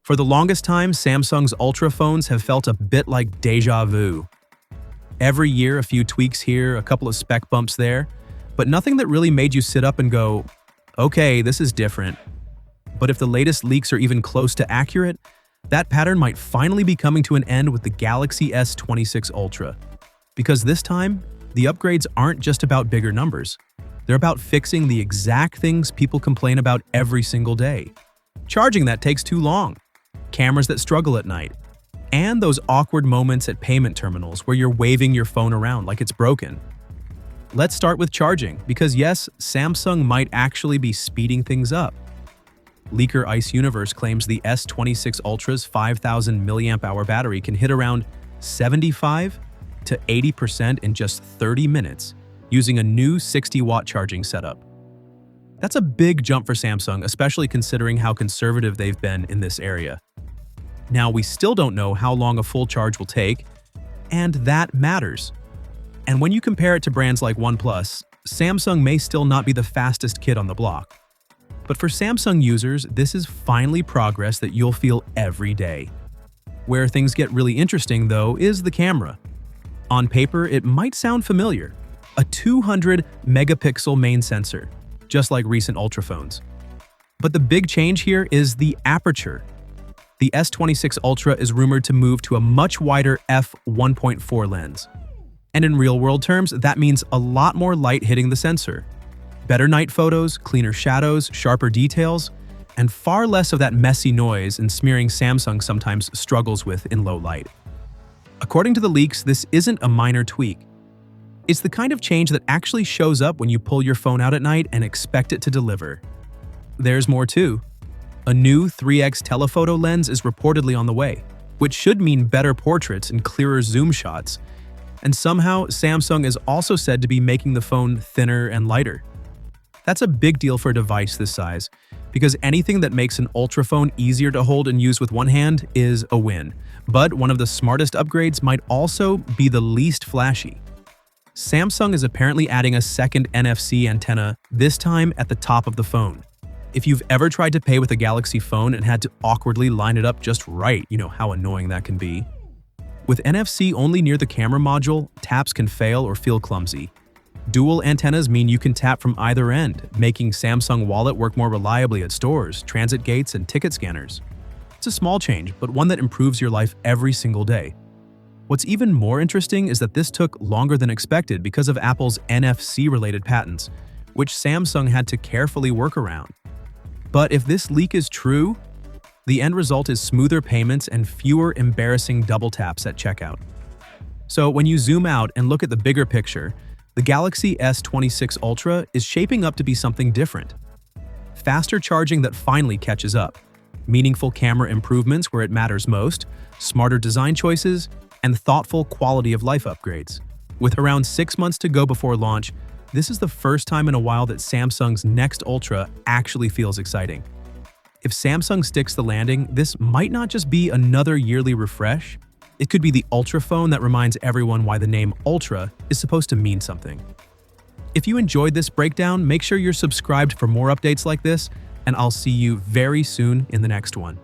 For the longest time, Samsung's Ultra phones have felt a bit like deja vu. Every year, a few tweaks here, a couple of spec bumps there, but nothing that really made you sit up and go, okay, this is different. But if the latest leaks are even close to accurate, that pattern might finally be coming to an end with the Galaxy S26 Ultra. Because this time, the upgrades aren't just about bigger numbers. They're about fixing the exact things people complain about every single day. Charging that takes too long, cameras that struggle at night, and those awkward moments at payment terminals where you're waving your phone around like it's broken. Let's start with charging, because yes, Samsung might actually be speeding things up. Leaker Ice Universe claims the S26 Ultra's 5,000 mAh battery can hit around 75 to 80% in just 30 minutes using a new 60-watt charging setup. That's a big jump for Samsung, especially considering how conservative they've been in this area. Now, we still don't know how long a full charge will take, and that matters. And when you compare it to brands like OnePlus, Samsung may still not be the fastest kid on the block. But for Samsung users, this is finally progress that you'll feel every day. Where things get really interesting, though, is the camera. On paper, it might sound familiar. A 200-megapixel main sensor, just like recent Ultra phones. But the big change here is the aperture. The S26 Ultra is rumored to move to a much wider f1.4 lens. And in real-world terms, that means a lot more light hitting the sensor. Better night photos, cleaner shadows, sharper details, and far less of that messy noise and smearing Samsung sometimes struggles with in low light. According to the leaks, this isn't a minor tweak. It's the kind of change that actually shows up when you pull your phone out at night and expect it to deliver. There's more too. A new 3x telephoto lens is reportedly on the way, which should mean better portraits and clearer zoom shots. And somehow, Samsung is also said to be making the phone thinner and lighter. That's a big deal for a device this size, because anything that makes an Ultra phone easier to hold and use with one hand is a win. But one of the smartest upgrades might also be the least flashy. Samsung is apparently adding a second NFC antenna, this time at the top of the phone. If you've ever tried to pay with a Galaxy phone and had to awkwardly line it up just right, you know how annoying that can be. With NFC only near the camera module, taps can fail or feel clumsy. Dual antennas mean you can tap from either end, making Samsung Wallet work more reliably at stores, transit gates, and ticket scanners. It's a small change, but one that improves your life every single day. What's even more interesting is that this took longer than expected because of Apple's NFC-related patents, which Samsung had to carefully work around. But if this leak is true, the end result is smoother payments and fewer embarrassing double taps at checkout. So when you zoom out and look at the bigger picture, the Galaxy S26 Ultra is shaping up to be something different. Faster charging that finally catches up, meaningful camera improvements where it matters most, smarter design choices, and thoughtful quality of life upgrades. With around 6 months to go before launch, this is the first time in a while that Samsung's next Ultra actually feels exciting. If Samsung sticks the landing, this might not just be another yearly refresh. It could be the Ultra phone that reminds everyone why the name Ultra is supposed to mean something. If you enjoyed this breakdown, make sure you're subscribed for more updates like this, and I'll see you very soon in the next one.